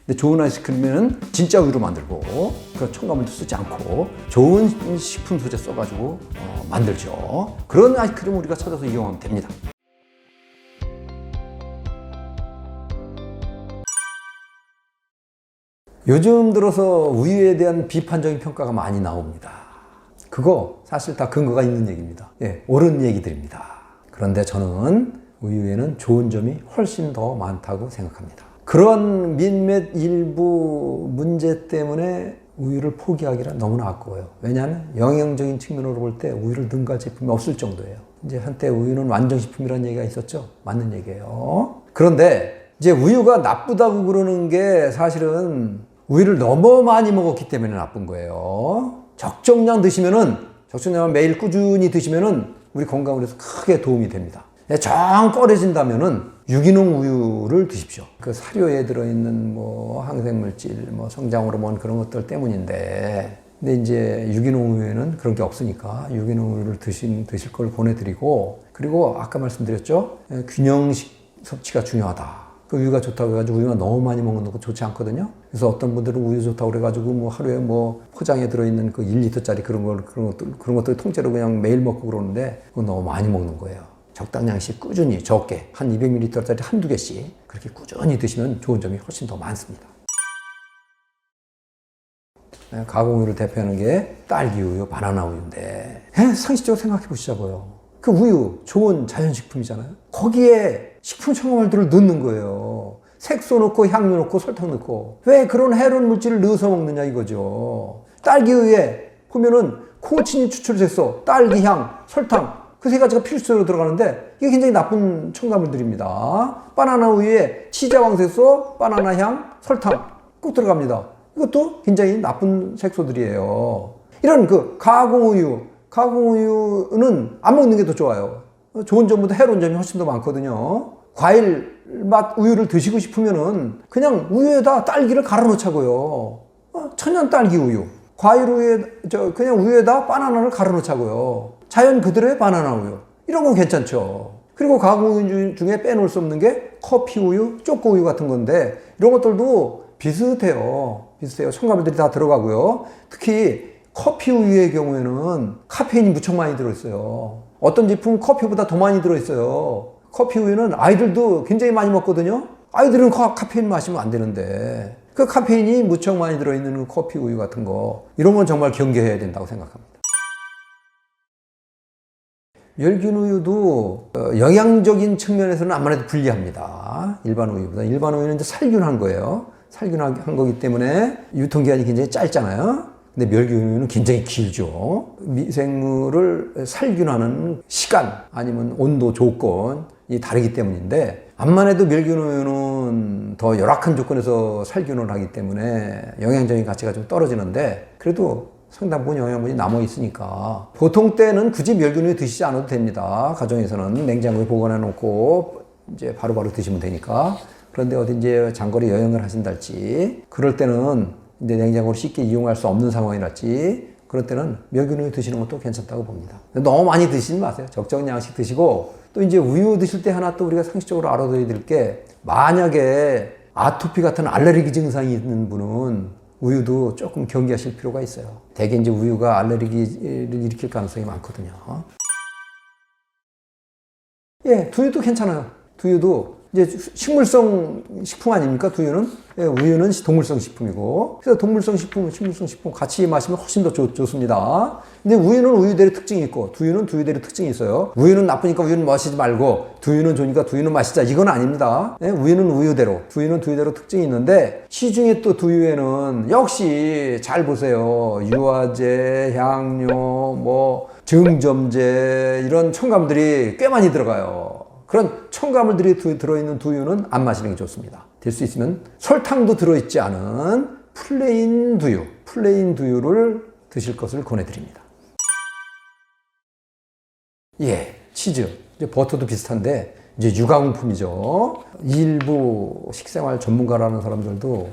근데 좋은 아이스크림은 진짜 우유로 만들고 그런 첨가물도 쓰지 않고 좋은 식품 소재 써가지고 만들죠. 그런 아이스크림 우리가 찾아서 이용하면 됩니다. 요즘 들어서 우유에 대한 비판적인 평가가 많이 나옵니다. 그거 사실 다 근거가 있는 얘기입니다. 예, 옳은 얘기들입니다. 그런데 저는 우유에는 좋은 점이 훨씬 더 많다고 생각합니다. 그런 몇몇 일부 문제 때문에 우유를 포기하기란 너무나 아까워요. 왜냐하면 영양적인 측면으로 볼 때 우유를 능가할 제품이 없을 정도예요. 이제 한때 우유는 완전식품이라는 얘기가 있었죠. 맞는 얘기예요. 그런데 이제 우유가 나쁘다고 그러는 게 사실은 우유를 너무 많이 먹었기 때문에 나쁜 거예요. 적정량 드시면은, 적정량 매일 꾸준히 드시면은 우리 건강을 위해서 크게 도움이 됩니다. 정 꺼려진다면은 유기농 우유를 드십시오. 그 사료에 들어있는 뭐 항생물질, 뭐 성장 호르몬 그런 것들 때문인데, 근데 이제 유기농 우유에는 그런 게 없으니까 유기농 우유를 드실 걸 권해드리고, 그리고 아까 말씀드렸죠. 균형식 섭취가 중요하다. 그 우유가 좋다고 해가지고 우유가 너무 많이 먹는 거 좋지 않거든요. 그래서 어떤 분들은 우유 좋다고 그래가지고 뭐 하루에 뭐 포장에 들어있는 그 1리터짜리 그런 것들 통째로 그냥 매일 먹고 그러는데 그건 너무 많이 먹는 거예요. 적당량씩 꾸준히 적게 한 200ml짜리 한두 개씩 그렇게 꾸준히 드시면 좋은 점이 훨씬 더 많습니다. 가공우유를 대표하는 게 딸기 우유, 바나나 우유인데 상식적으로 생각해 보시자고요. 그 우유 좋은 자연식품이잖아요. 거기에 식품 첨가물들을 넣는 거예요. 색소 넣고 향료 넣고 설탕 넣고. 왜 그런 해로운 물질을 넣어서 먹느냐 이거죠. 딸기 우유에 보면은 코치닌 추출색소, 딸기향, 설탕 그 세 가지가 필수적으로 들어가는데 이게 굉장히 나쁜 첨가물들입니다. 바나나 우유에 치자왕색소, 바나나향, 설탕 꼭 들어갑니다. 이것도 굉장히 나쁜 색소들이에요. 이런 그 가공우유는 안 먹는 게 더 좋아요. 좋은 점보다 해로운 점이 훨씬 더 많거든요. 과일 맛 우유를 드시고 싶으면은 그냥 우유에다 딸기를 갈아 넣자고요. 천연 딸기 우유. 과일 우유에, 그냥 우유에다 바나나를 갈아 넣자고요. 자연 그대로의 바나나 우유. 이런 건 괜찮죠. 그리고 가공우유 중에 빼놓을 수 없는 게 커피 우유, 초코 우유 같은 건데 이런 것들도 비슷해요. 첨가물들이 다 들어가고요. 특히 커피 우유의 경우에는 카페인이 무척 많이 들어있어요. 어떤 제품은 커피보다 더 많이 들어있어요. 커피 우유는 아이들도 굉장히 많이 먹거든요. 아이들은 카페인 마시면 안 되는데 그 카페인이 무척 많이 들어있는 그 커피 우유 같은 거 이런 건 정말 경계해야 된다고 생각합니다. 멸균 우유도 영양적인 측면에서는 아무래도 불리합니다. 일반 우유보다. 일반 우유는 이제 살균한 거예요. 살균한 거기 때문에 유통기한이 굉장히 짧잖아요. 근데 멸균 우유는 굉장히 길죠. 미생물을 살균하는 시간 아니면 온도 조건이 다르기 때문인데 암만 해도 멸균 우유는 더 열악한 조건에서 살균을 하기 때문에 영양적인 가치가 좀 떨어지는데 그래도 상당 부분 영양분이 남아 있으니까 보통 때는 굳이 멸균 우유 드시지 않아도 됩니다. 가정에서는 냉장고에 보관해 놓고 이제 바로바로 드시면 되니까. 그런데 어디 이제 장거리 여행을 하신달지 그럴 때는 이제 냉장고를 쉽게 이용할 수 없는 상황이랄지 그럴 때는 멸균 우유 드시는 것도 괜찮다고 봅니다. 너무 많이 드시지 마세요. 적정량씩 드시고 또 이제 우유 드실 때 하나 또 우리가 상식적으로 알아둬야 될 게 만약에 아토피 같은 알레르기 증상이 있는 분은 우유도 조금 경계하실 필요가 있어요. 대개 이제 우유가 알레르기를 일으킬 가능성이 많거든요. 예, 두유도 괜찮아요. 두유도 이제 식물성 식품 아닙니까? 두유는? 예, 우유는 동물성 식품이고. 그래서 동물성 식품, 식물성 식품 같이 마시면 훨씬 더 좋습니다. 근데 우유는 우유대로 특징이 있고, 두유는 두유대로 특징이 있어요. 우유는 나쁘니까 우유는 마시지 말고, 두유는 좋으니까 두유는 마시자. 이건 아닙니다. 예, 우유는 우유대로, 두유는 두유대로 특징이 있는데, 시중에 또 두유에는 역시 잘 보세요. 유화제, 향료, 뭐, 증점제, 이런 첨가물들이 꽤 많이 들어가요. 그런 첨가물들이 들어있는 두유는 안 마시는 게 좋습니다. 될 수 있으면 설탕도 들어있지 않은 플레인 두유를 드실 것을 권해드립니다. 예, 치즈. 이제 버터도 비슷한데 이제 유가공품이죠. 일부 식생활 전문가라는 사람들도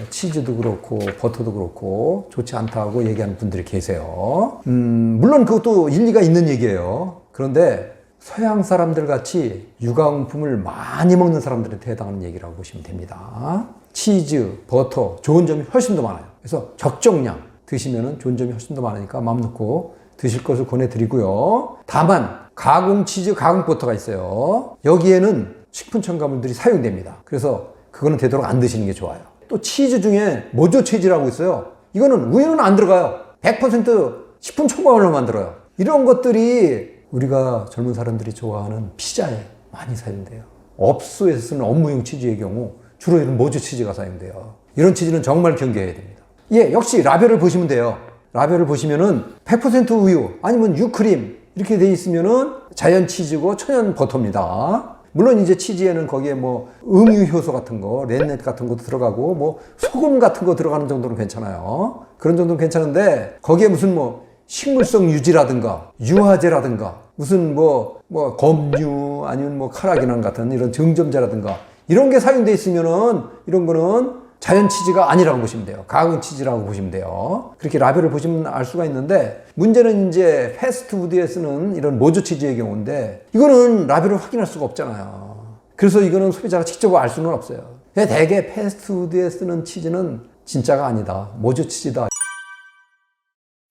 치즈도 그렇고 버터도 그렇고 좋지 않다고 얘기하는 분들이 계세요. 물론 그것도 일리가 있는 얘기예요. 그런데 서양 사람들 같이 유가공품을 많이 먹는 사람들한테 해당하는 얘기라고 보시면 됩니다. 치즈, 버터 좋은 점이 훨씬 더 많아요. 그래서 적정량 드시면 좋은 점이 훨씬 더 많으니까 마음 놓고 드실 것을 권해드리고요. 다만 가공 치즈, 가공 버터가 있어요. 여기에는 식품 첨가물들이 사용됩니다. 그래서 그거는 되도록 안 드시는 게 좋아요. 또 치즈 중에 모조 치즈라고 있어요. 이거는 우유는 안 들어가요. 100% 식품 첨가물로 만들어요. 이런 것들이 우리가 젊은 사람들이 좋아하는 피자에 많이 사용돼요. 업소에서 쓰는 업무용 치즈의 경우 주로 이런 모조 치즈가 사용돼요. 이런 치즈는 정말 경계해야 됩니다. 예, 역시 라벨을 보시면 돼요. 라벨을 보시면은 100% 우유 아니면 유크림 이렇게 돼 있으면은 자연 치즈고 천연 버터입니다. 물론 이제 치즈에는 거기에 뭐 음유 효소 같은 거, 렌넷 같은 것도 들어가고 뭐 소금 같은 거 들어가는 정도는 괜찮아요. 그런 정도는 괜찮은데 거기에 무슨 뭐 식물성 유지라든가 유화제라든가 무슨 뭐 검유 아니면 뭐 카라기난 같은 이런 증점제라든가 이런 게 사용돼 있으면은 이런 거는 자연 치즈가 아니라고 보시면 돼요. 가공 치즈라고 보시면 돼요. 그렇게 라벨을 보시면 알 수가 있는데 문제는 이제 패스트푸드에 쓰는 이런 모조 치즈의 경우인데 이거는 라벨을 확인할 수가 없잖아요. 그래서 이거는 소비자가 직접 알 수는 없어요. 대개 패스트푸드에 쓰는 치즈는 진짜가 아니다. 모조 치즈다.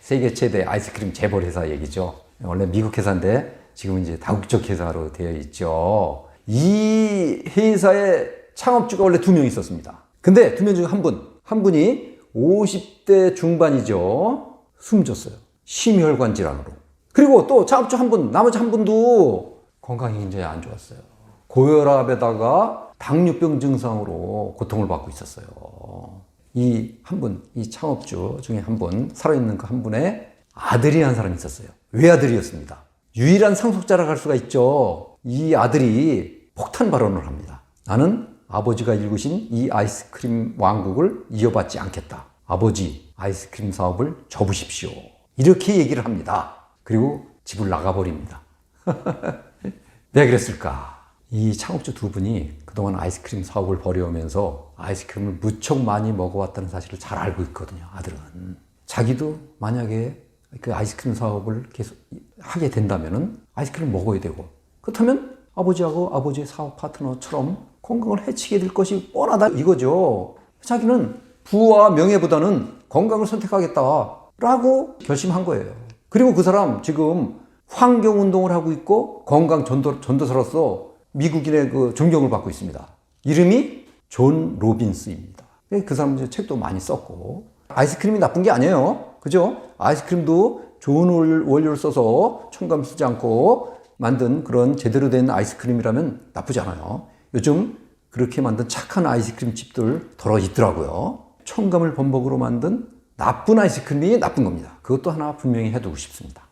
세계 최대 아이스크림 재벌 회사 얘기죠. 원래 미국 회사인데 지금 이제 다국적 회사로 되어 있죠. 이 회사의 창업주가 원래 2명 있었습니다. 근데 2명 중에 한 분이 50대 중반이죠. 숨졌어요. 심혈관 질환으로. 그리고 또 창업주 나머지 한 분도 건강이 굉장히 안 좋았어요. 고혈압에다가 당뇨병 증상으로 고통을 받고 있었어요. 이 창업주 중에 한 분, 살아있는 그 한 분의 아들이 한 사람이 있었어요. 외아들이었습니다. 유일한 상속자라고 할 수가 있죠. 이 아들이 폭탄 발언을 합니다. 나는 아버지가 일구신 이 아이스크림 왕국을 이어받지 않겠다. 아버지, 아이스크림 사업을 접으십시오. 이렇게 얘기를 합니다. 그리고 집을 나가버립니다. 왜 그랬을까? 이 창업주 2분이 그동안 아이스크림 사업을 벌여오면서 아이스크림을 무척 많이 먹어왔다는 사실을 잘 알고 있거든요. 아들은. 자기도 만약에 그 아이스크림 사업을 계속 하게 된다면은 아이스크림을 먹어야 되고 그렇다면 아버지하고 아버지의 사업 파트너처럼 건강을 해치게 될 것이 뻔하다 이거죠. 자기는 부와 명예보다는 건강을 선택하겠다라고 결심한 거예요. 그리고 그 사람 지금 환경운동을 하고 있고 건강 전도사로서 미국인의 그 존경을 받고 있습니다. 이름이 존 로빈스입니다. 그 사람 이제 책도 많이 썼고 아이스크림이 나쁜 게 아니에요. 그죠? 아이스크림도 좋은 원료를 써서 첨가물 쓰지 않고 만든 그런 제대로 된 아이스크림이라면 나쁘지 않아요. 요즘 그렇게 만든 착한 아이스크림 집들 더러 있더라고요. 첨가물 범벅으로 만든 나쁜 아이스크림이 나쁜 겁니다. 그것도 하나 분명히 해두고 싶습니다.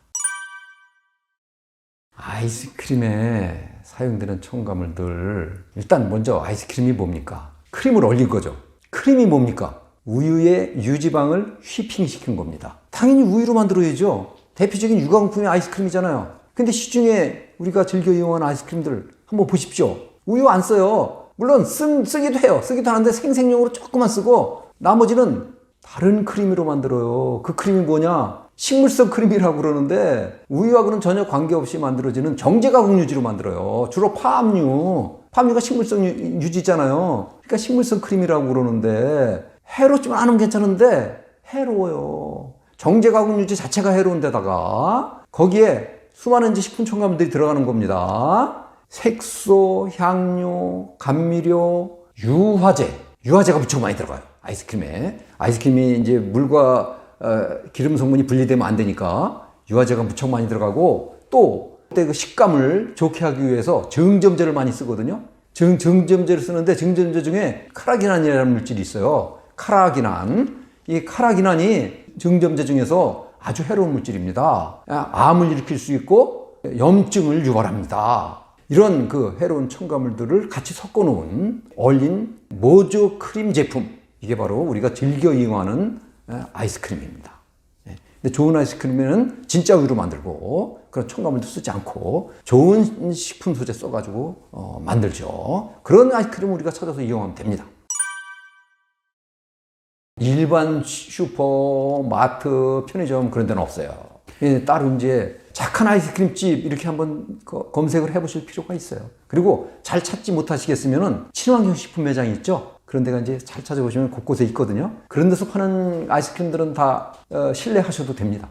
아이스크림에 사용되는 첨가물들 일단 먼저 아이스크림이 뭡니까? 크림을 얼린 거죠. 크림이 뭡니까? 우유의 유지방을 휘핑시킨 겁니다. 당연히 우유로 만들어야죠. 대표적인 유가공품이 아이스크림이잖아요. 근데 시중에 우리가 즐겨 이용하는 아이스크림들 한번 보십시오. 우유 안 써요. 물론 쓰기도 해요. 쓰기도 하는데 생생용으로 조금만 쓰고 나머지는 다른 크림으로 만들어요. 그 크림이 뭐냐? 식물성 크림이라고 그러는데 우유하고는 전혀 관계없이 만들어지는 정제가공 유지로 만들어요. 주로 파업류가 식물성 유지잖아요. 그러니까 식물성 크림이라고 그러는데 해롭지만 않으면 괜찮은데 해로워요. 정제가공 유지 자체가 해로운데다가 거기에 수많은 식품 첨가물들이 들어가는 겁니다. 색소, 향료, 감미료, 유화제가 무척 많이 들어가요. 아이스크림이 이제 물과 기름 성분이 분리되면 안 되니까 유화제가 무척 많이 들어가고 또 그때 그 식감을 좋게 하기 위해서 증점제를 많이 쓰거든요. 증점제를 쓰는데 증점제 중에 카라기난이라는 물질이 있어요. 이 카라기난이 증점제 중에서 아주 해로운 물질입니다. 암을 일으킬 수 있고 염증을 유발합니다. 이런 그 해로운 첨가물들을 같이 섞어 놓은 얼린 모조 크림 제품, 이게 바로 우리가 즐겨 이용하는 아이스크림입니다. 근데 좋은 아이스크림에는 진짜 우유로 만들고 그런 첨가물도 쓰지 않고 좋은 식품 소재 써가지고 만들죠. 그런 아이스크림 우리가 찾아서 이용하면 됩니다. 일반 슈퍼, 마트, 편의점 그런 데는 없어요. 따로 이제 착한 아이스크림집 이렇게 한번 검색을 해보실 필요가 있어요. 그리고 잘 찾지 못하시겠으면 친환경 식품 매장이 있죠. 그런 데가 이제 잘 찾아보시면 곳곳에 있거든요. 그런 데서 파는 아이스크림들은 다 신뢰하셔도 됩니다.